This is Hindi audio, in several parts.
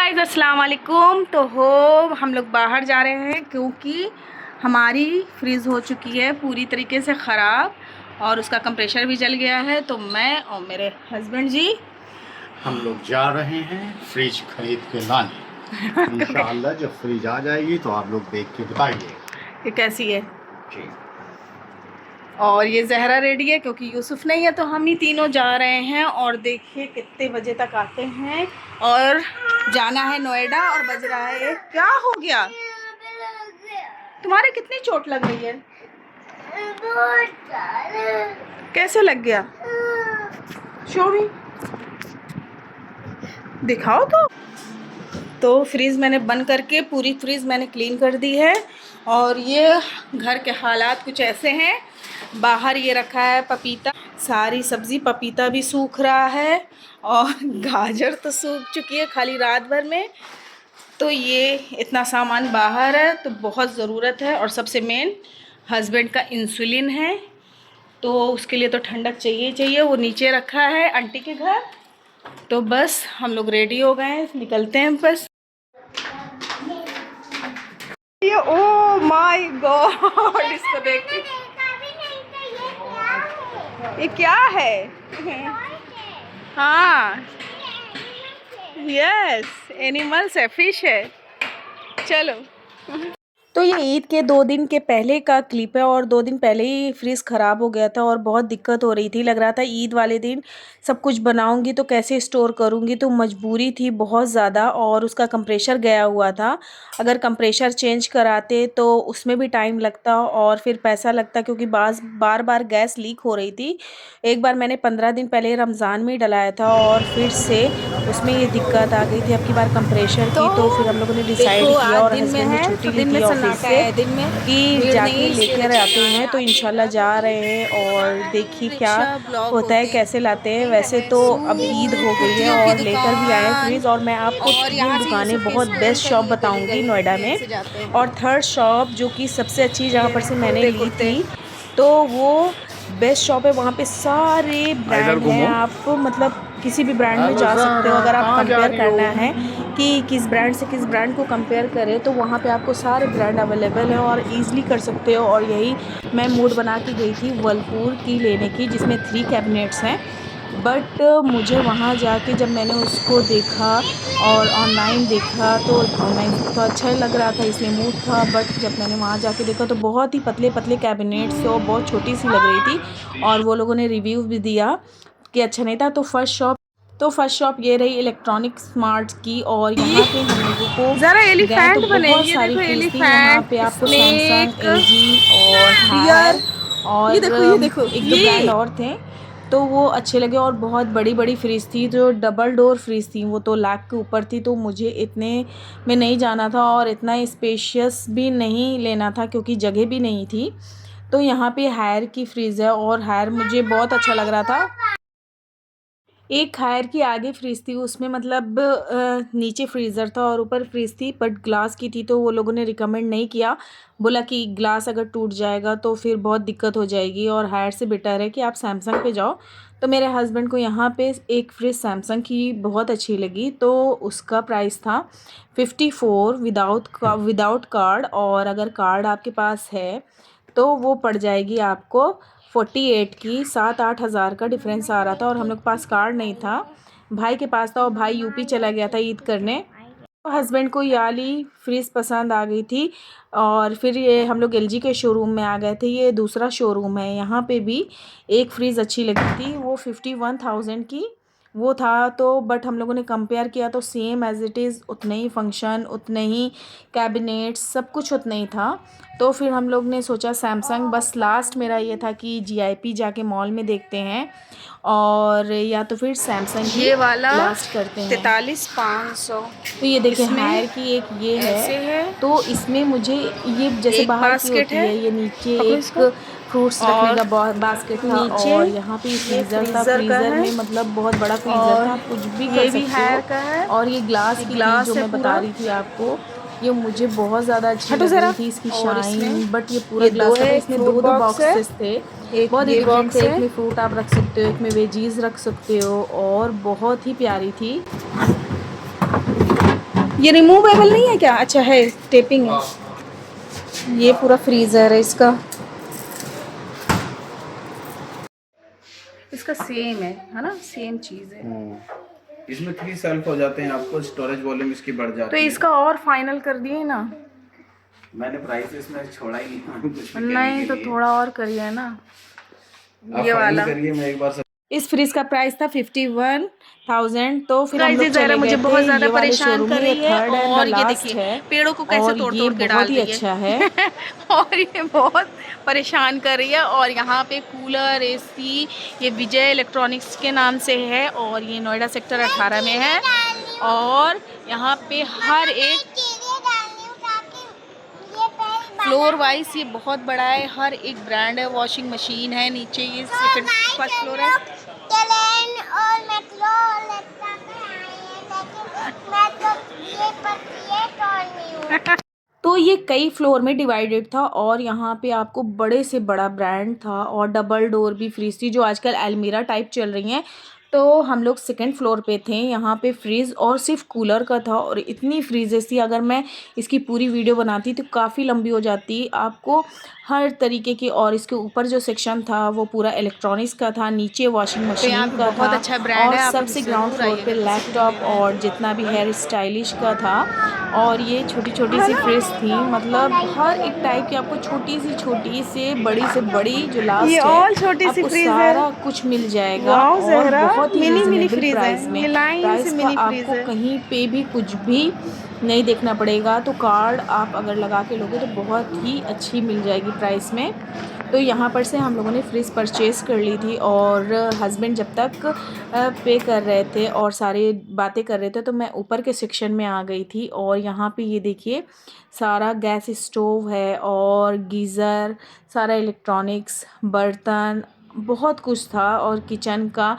गाइस अस्सलाम वालेकुम। तो हम लोग बाहर जा रहे हैं क्योंकि हमारी फ्रिज हो चुकी है पूरी तरीके से ख़राब और उसका कंप्रेशर भी जल गया है। तो मैं और मेरे हस्बैंड जी हम लोग जा रहे हैं फ्रिज खरीद के लाने। इंशाअल्लाह जब फ्रिज आ जाएगी तो आप लोग देख के बताइए ये कैसी है। जी। और ये जहरा रेडी है क्योंकि यूसुफ नहीं है, तो हम ही तीनों जा रहे हैं। और देखिए कितने बजे तक आते हैं। और जाना है नोएडा और बज रहा है। क्या हो गया तुम्हारे? कितनी चोट लग रही है? कैसे लग गया? शो भी दिखाओ। तो फ्रिज मैंने बंद करके पूरी फ्रिज मैंने क्लीन कर दी है। और ये घर के हालात कुछ ऐसे हैं। बाहर ये रखा है पपीता, सारी सब्ज़ी, पपीता भी सूख रहा है और गाजर तो सूख चुकी है खाली रात भर में। तो ये इतना सामान बाहर है तो बहुत ज़रूरत है। और सबसे मेन हस्बैंड का इंसुलिन है, तो उसके लिए तो ठंडक चाहिए चाहिए। वो नीचे रखा है आंटी के घर। तो बस हम लोग रेडी हो गए हैं, निकलते हैं बस। ये ओ माय गॉड, इसको देखिए। ये क्या है? हाँ यस, एनिमल्स है, फिश है। चलो। तो ये ईद के 2 दिन के पहले का क्लिप है और 2 दिन पहले ही फ्रिज ख़राब हो गया था और बहुत दिक्कत हो रही थी। लग रहा था ईद वाले दिन सब कुछ बनाऊंगी तो कैसे स्टोर करूंगी, तो मजबूरी थी बहुत ज़्यादा। और उसका कंप्रेशर गया हुआ था। अगर कंप्रेशर चेंज कराते तो उसमें भी टाइम लगता और फिर पैसा लगता, क्योंकि बार बार गैस लीक हो रही थी। एक बार मैंने 15 दिन पहले रमज़ान में ही डलाया था और फिर से उसमें ये दिक्कत आ गई थी अब की बार कंप्रेशर की। तो फिर हम लोगों ने डिसाइड किया और हस्बैंड ने छुट्टी ली थी ऑफिस से कि जाके लेकर आते हैं। तो इंशाल्लाह जा रहे हैं और देखिए क्या होता है, कैसे लाते हैं। वैसे तो अब ईद हो गई है और लेकर भी आए हैं फ्रिज। और मैं आपको 3 दुकानें बहुत बेस्ट शॉप बताऊंगी नोएडा में। और थर्ड शॉप जो कि सबसे अच्छी जहाँ पर से मैंने ली थी, तो वो बेस्ट शॉप है। वहाँ पे सारे ब्रांड हैं, आप मतलब किसी भी ब्रांड में जा सकते हो। अगर आप कंपेयर करना है कि किस ब्रांड से किस ब्रांड को कंपेयर करें, तो वहाँ पे आपको सारे ब्रांड अवेलेबल हैं और ईज़िली कर सकते हो। और यही मैं मूड बना के गई थी वर्लपूल की लेने की, जिसमें 3 कैबिनेट्स हैं। बट मुझे वहाँ जाके जब मैंने उसको देखा और ऑनलाइन देखा, तो ऑनलाइन तो अच्छा ही लग रहा था इसलिए मूड था। बट जब मैंने वहाँ जाके देखा तो बहुत ही पतले पतले कैबिनेट्स थे और बहुत छोटी सी लग रही थी। और वो लोगों ने रिव्यू भी दिया कि अच्छा नहीं था। तो फर्स्ट शॉप ये रही इलेक्ट्रॉनिक स्मार्ट्स की। और यहाँ पे हम लोगों को जरा गए तो एलिफेंट बने, बहुत ये सारी देखो फ्रिज थी। यहाँ पे एलिफेंट, आपको सैमसंग, स्नेक, एलजी और डियर, हायर और ये देखो एक दो ब्रांड ये और थे, तो वो अच्छे लगे। और बहुत बड़ी बड़ी फ्रिज थी, जो डबल डोर फ्रिज थी, वो तो लाख के ऊपर थी। तो मुझे इतने में नहीं जाना था और इतना स्पेशियस भी नहीं लेना था क्योंकि जगह भी नहीं थी। तो यहाँ पे हायर की फ्रिज है और हायर मुझे बहुत अच्छा लग रहा था। एक हायर की आगे फ्रिज थी, उसमें मतलब नीचे फ्रीज़र था और ऊपर फ्रिज थी, बट ग्लास की थी। तो वो लोगों ने रिकमेंड नहीं किया, बोला कि ग्लास अगर टूट जाएगा तो फिर बहुत दिक्कत हो जाएगी और हायर से बेटर है कि आप सैमसंग पे जाओ। तो मेरे हस्बैंड को यहाँ पे एक फ्रिज सैमसंग की बहुत अच्छी लगी, तो उसका प्राइस था 54 विदाउट कार्ड। और अगर कार्ड आपके पास है तो वो पड़ जाएगी आपको 48 की। 7-8 हज़ार का डिफरेंस आ रहा था। और हम लोग के पास कार्ड नहीं था, भाई के पास था और भाई यूपी चला गया था ईद करने। तो हस्बैंड को ये वाली फ्रिज पसंद आ गई थी। और फिर ये हम लोग एलजी के शोरूम में आ गए थे। ये दूसरा शोरूम है, यहाँ पे भी एक फ्रिज अच्छी लगी थी, वो 51,000 की वो था। तो बट हम लोगों ने कंपेयर किया तो सेम एज़ इट इज़, उतने ही फंक्शन, उतने ही कैबिनेट्स, सब कुछ उतना ही था। तो फिर हम लोग ने सोचा सैमसंग। बस लास्ट मेरा ये था कि जीआईपी जाके मॉल में देखते हैं और या तो फिर सैमसंग ही ये वाला लास्ट करते हैं। 43,500। तो ये देखिए इसमें हायर की एक ये ऐसे है। है, तो इसमें मुझे ये जैसे एक बाहर की बास्केट होती है, है, ये नीचे पकड़ो एक इसको, फ्रूट्स रखने और का बास्केट था। नीचे और यहाँ पे ये फ्रीज़र था, फ्रीज़र का फ्रीज़र है। में मतलब बहुत बड़ा फ्रीज़र और था, आप कुछ भी कर ये भी सकते हायर हो। का है, और ये ग्लास ये की थी जो ग्लास है मैं बता पूरा। रही थी आपको, ये मुझे बहुत ज़्यादा अच्छी हटो लग रही ज़रा। थी इसकी और इसमें शाइन। बट ये पूरा ये दो ग्लास का था, है, एक इसमें फ्रूट दो दो बॉक्स है, बॉक्सेस थे, एक बहुत ही ये डिफरेंट बॉक्स थे। है। एक में फ्रूट आप रख सकते हो, एक में वेजीज रख सकते हो, और बहुत ही प्यारी थी। ये रिमूवेबल नहीं है क्या? अच्छा है, टेपिंग है। ये पूरा फ्रीज़र है इसका। इसका सेम है ना? सेम चीज़ है। इसमें 3 सेल्फ हो जाते हैं, आपको स्टोरेज वॉल्यूम इसकी बढ़ तो जाती है। इसका और फाइनल कर दिए ना? मैंने प्राइस इसमें छोड़ा ही नहीं कुछ भी नहीं कहने तो के लिए। थोड़ा और करिए ना। आप ये फाइनल वाला करिए, मैं एक बार सब इस फ्रिज का प्राइस था 51,000। तो फिर हम गाइस लोग ये ज़रा चले मुझे गए थे बहुत ज़्यादा ये वाले परेशान शोरूम कर में। ये रही है। थर्ड एंड और ये लास्ट देखिए है पेड़ों को कैसे और तोड़ ये तोड़ के बहुत डाल ही रही अच्छा है। है। और ये बहुत परेशान कर रही है। और यहाँ पे कूलर, एसी ये विजय इलेक्ट्रॉनिक्स के नाम से है और ये नोएडा सेक्टर 18 में है। और यहाँ पे हर एक फ्लोर वाइज ये बहुत बड़ा है, हर एक ब्रांड है। वॉशिंग मशीन है नीचे, ये सेकंड फर्स्ट फ्लोर है। तो ये कई फ्लोर में डिवाइडेड था और यहाँ पे आपको बड़े से बड़ा ब्रांड था और डबल डोर भी फ्रिज थी जो आजकल अलमीरा टाइप चल रही हैं। तो हम लोग सेकंड फ्लोर पे थे। यहाँ पे फ्रिज और सिर्फ कूलर का था और इतनी फ्रीजेस थी, अगर मैं इसकी पूरी वीडियो बनाती तो काफ़ी लंबी हो जाती। आपको हर तरीके की, और इसके ऊपर जो सेक्शन था वो पूरा इलेक्ट्रॉनिक्स का था, नीचे वॉशिंग तो यहाँ मशीन पे का बहुत था अच्छा ब्रांड और है, आप लोग सबसे ग्राउंड जरूर फ्लोर पे आइएगा किसी भी लैपटॉप और जितना भी हेयर स्टाइलिश का था। और ये छोटी छोटी सी फ्रिज थी, मतलब हर एक टाइप की आपको छोटी से बड़ी जो ये लास्ट है ऑल छोटी सी आपको फ्रीज है। सारा कुछ मिल जाएगा वाओ और ज़हरा, बहुत ही mini mini reasonable fridge price है, में। ये लाइन से प्राइस का मिनी फ्रीज आपको है। कहीं पे भी कुछ भी नहीं देखना पड़ेगा। तो कार्ड आप अगर लगा के लोगे तो बहुत ही अच्छी मिल जाएगी प्राइस में। तो यहाँ पर से हम लोगों ने फ्रिज परचेज़ कर ली थी और हस्बैंड जब तक पे कर रहे थे और सारी बातें कर रहे थे तो मैं ऊपर के सेक्शन में आ गई थी। और यहाँ पे ये देखिए सारा गैस स्टोव है और गीज़र, सारा इलेक्ट्रॉनिक्स, बर्तन, बहुत कुछ था और किचन का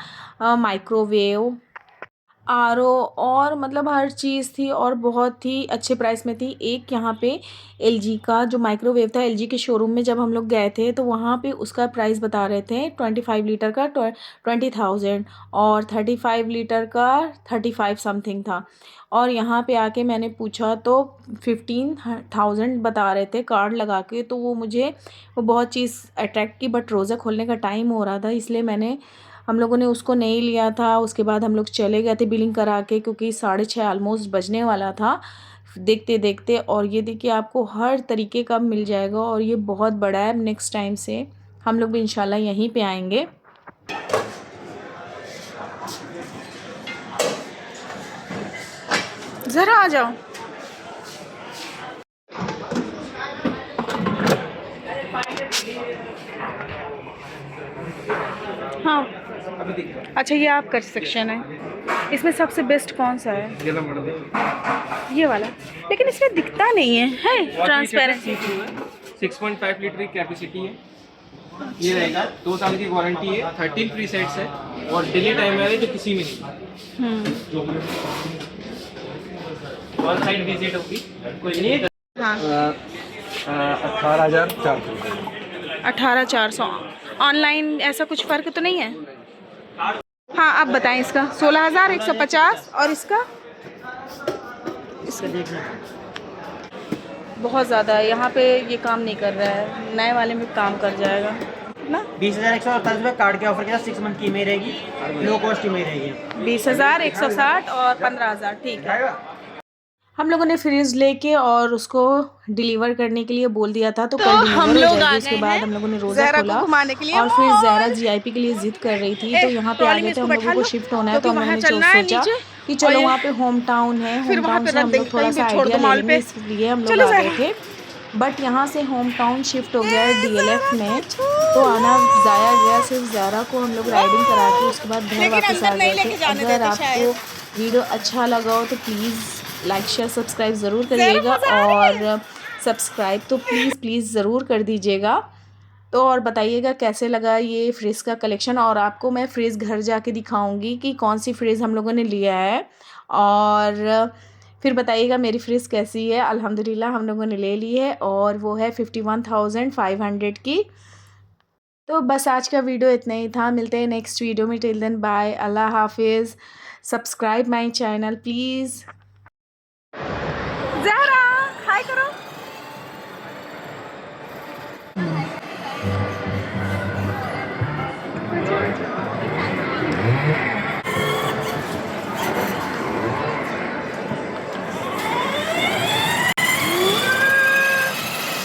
माइक्रोवेव, आरओ और मतलब हर चीज़ थी और बहुत ही अच्छे प्राइस में थी। एक यहाँ पे एलजी का जो माइक्रोवेव था, एलजी के शोरूम में जब हम लोग गए थे तो वहाँ पे उसका प्राइस बता रहे थे 25 लीटर का 20,000 और 35 लीटर का 35 समथिंग था। और यहाँ पे आके मैंने पूछा तो 15,000 बता रहे थे कार्ड लगा के। तो वो बहुत चीज़ अट्रैक्ट की, बट रोज़ा खोलने का टाइम हो रहा था इसलिए हम लोगों ने उसको नहीं लिया था। उसके बाद हम लोग चले गए थे बिलिंग करा के, क्योंकि 6:30 ऑलमोस्ट बजने वाला था देखते देखते। और ये देखिए आपको हर तरीके का मिल जाएगा और ये बहुत बड़ा है। नेक्स्ट टाइम से हम लोग भी इंशाल्लाह यहीं पे आएंगे। ज़रा आ जाओ। हाँ अच्छा, ये आपका सेक्शन है। इसमें सबसे बेस्ट कौन सा है? ये वाला, लेकिन इसमें दिखता नहीं है ट्रांसपेरेंट। 6.5 लीटर की कैपेसिटी है। ये रहेगा 2 साल की वारंटी है, 13 फ्री सेट्स है और डेली टाइमर है जो किसी में नहीं। ऑन साइड विजिट होगी कोई नहीं। हाँ 18,400। 18,400। ऑनलाइन ऐसा कुछ फ़र्क तो नहीं है? हाँ आप बताएं। इसका 16,150 और इसका बहुत ज़्यादा है। यहाँ पे ये काम नहीं कर रहा है, नए वाले में काम कर जाएगा ना। 20,148 रुपये कार्ड के ऑफर के साथ 6 मंथ की ईएमआई रहेगी, लो कॉस्ट ईएमआई रहेगी। 20,160 और 15,000, ठीक है। हम लोगों ने फ्रिज लेके और उसको डिलीवर करने के लिए बोल दिया था तो कल हम डिलीवर हो लोग आ जाएगी। उसके गए बाद हैं हम लोगों ने रोज़ा ज़हरा को खोला घुमाने के लिए और फिर मॉल। ज़हरा जीआईपी के लिए ज़िद कर रही थी। तो यहाँ पे आ ट्रॉली में गए थे इसको हम लोगों बैठा को लो, शिफ्ट होना है। तो क्योंकि हम लोगों वहाँ ने चलना है सोचा नीचे कि चलो और वहाँ पे होम टाउन है, फिर होम वहाँ टाउन पे से रख हम देंगे, लोग थोड़ा कहीं सा भी छोड़ आइडिया दो ले मॉल लेंगे, पे। इसलिए हम लोग चलो आ गए ज़हरा। थे। बट यहाँ से होम टाउन शिफ्ट हो गया है डीएलएफ में, तो आना ज़ाया गया। सिर्फ ज़ारा को हम लोग राइडिंग करा के उसके बाद घर लेकिन वापस आ अंदर नहीं गए थे। लेके जाने अगर देते आपको शायद। वीडियो अच्छा लगा हो तो प्लीज़ लाइक शेयर सब्सक्राइब ज़रूर करिएगा और सब्सक्राइब तो प्लीज़ ज़रूर कर दीजिएगा। तो और बताइएगा कैसे लगा ये फ्रिज का कलेक्शन, और आपको मैं फ्रिज घर जाके दिखाऊंगी कि कौन सी फ्रिज हम लोगों ने लिया है। और फिर बताइएगा मेरी फ्रिज कैसी है। अल्हम्दुलिल्लाह हम लोगों ने ले ली है और वो है 51,500 की। तो बस आज का वीडियो इतना ही था। मिलते हैं नेक्स्ट वीडियो में। टिल देन बाय, अल्लाह हाफिज़। Subscribe my channel please. Zahra hi करो।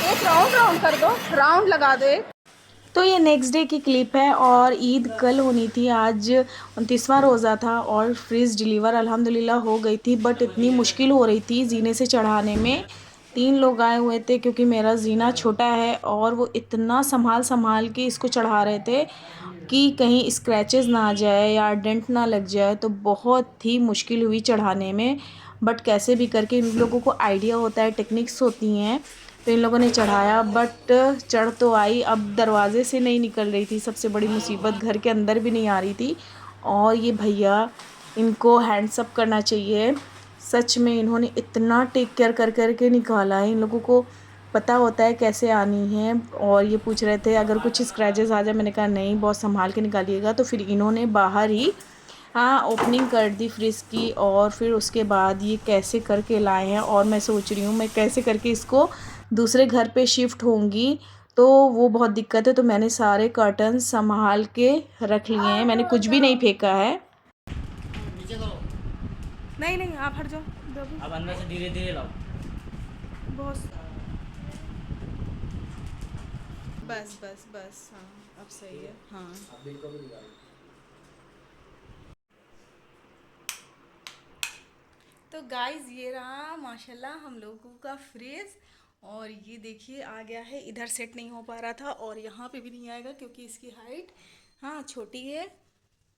एक राउंड राउंड कर दो, राउंड लगा दो एक। तो ये नेक्स्ट डे की क्लिप है और ईद कल होनी थी, आज 29वां रोज़ा था और फ्रिज डिलीवर अल्हम्दुलिल्लाह हो गई थी। बट इतनी मुश्किल हो रही थी जीने से चढ़ाने में। 3 लोग आए हुए थे क्योंकि मेरा जीना छोटा है और वो इतना संभाल के इसको चढ़ा रहे थे कि कहीं स्क्रैचेस ना आ जाए या डेंट ना लग जाए, तो बहुत ही मुश्किल हुई चढ़ाने में। बट कैसे भी करके इन लोगों को आइडिया होता है, टेक्निक्स होती हैं, तो इन लोगों ने चढ़ाया। बट चढ़ तो आई, अब दरवाज़े से नहीं निकल रही थी, सबसे बड़ी मुसीबत घर के अंदर भी नहीं आ रही थी। और ये भैया, इनको हैंड्स अप करना चाहिए, सच में इन्होंने इतना टेक केयर कर के निकाला है। इन लोगों को पता होता है कैसे आनी है। और ये पूछ रहे थे अगर कुछ स्क्रैचेस आ जाए, मैंने कहा नहीं, बहुत संभाल के निकालिएगा। तो फिर इन्होंने बाहर ही ओपनिंग कर दी फ्रिज की, और फिर उसके बाद ये कैसे करके लाए हैं। और मैं सोच रही हूँ मैं कैसे करके इसको दूसरे घर पे शिफ्ट होंगी, तो वो बहुत दिक्कत है। तो मैंने सारे कर्टन संभाल के रख लिए हैं, मैंने कुछ भी नहीं फेंका है। नहीं नहीं आप हट जाओ। अब अंदर से धीरे धीरे लाओ। बहुत बस बस बस, हाँ अब सही है। हाँ तो गाइज़ ये रहा माशाल्लाह हम लोगों का फ्रिज। और ये देखिए आ गया है, इधर सेट नहीं हो पा रहा था और यहाँ पे भी नहीं आएगा क्योंकि इसकी हाइट छोटी है।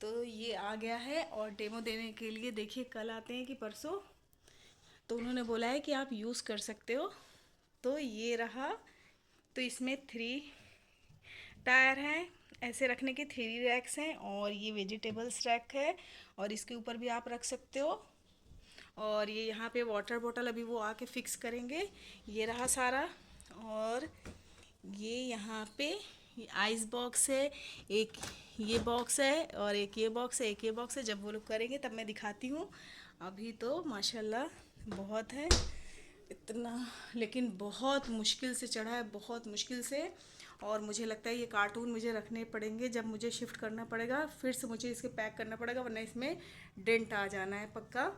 तो ये आ गया है और डेमो देने के लिए देखिए कल आते हैं कि परसों, तो उन्होंने बोला है कि आप यूज़ कर सकते हो। तो ये रहा, तो इसमें 3 टायर हैं, ऐसे रखने के 3 रैक्स हैं, और ये वेजिटेबल्स रैक है और इसके ऊपर भी आप रख सकते हो। और ये यहाँ पे वाटर बॉटल अभी वो आके फिक्स करेंगे। ये रहा सारा। और ये यहाँ पे आइस बॉक्स है, एक ये बॉक्स है और एक ये बॉक्स है, एक ये बॉक्स है। जब वो लोग करेंगे तब मैं दिखाती हूँ। अभी तो माशाल्लाह बहुत है इतना, लेकिन बहुत मुश्किल से चढ़ा है, बहुत मुश्किल से। और मुझे लगता है ये कार्टून मुझे रखने पड़ेंगे जब मुझे शिफ्ट करना पड़ेगा, फिर से मुझे इसके पैक करना पड़ेगा, वरना इसमें डेंट आ जाना है पक्का।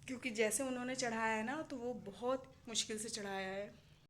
क्योंकि जैसे उन्होंने चढ़ाया है ना, तो वो बहुत मुश्किल से चढ़ाया है।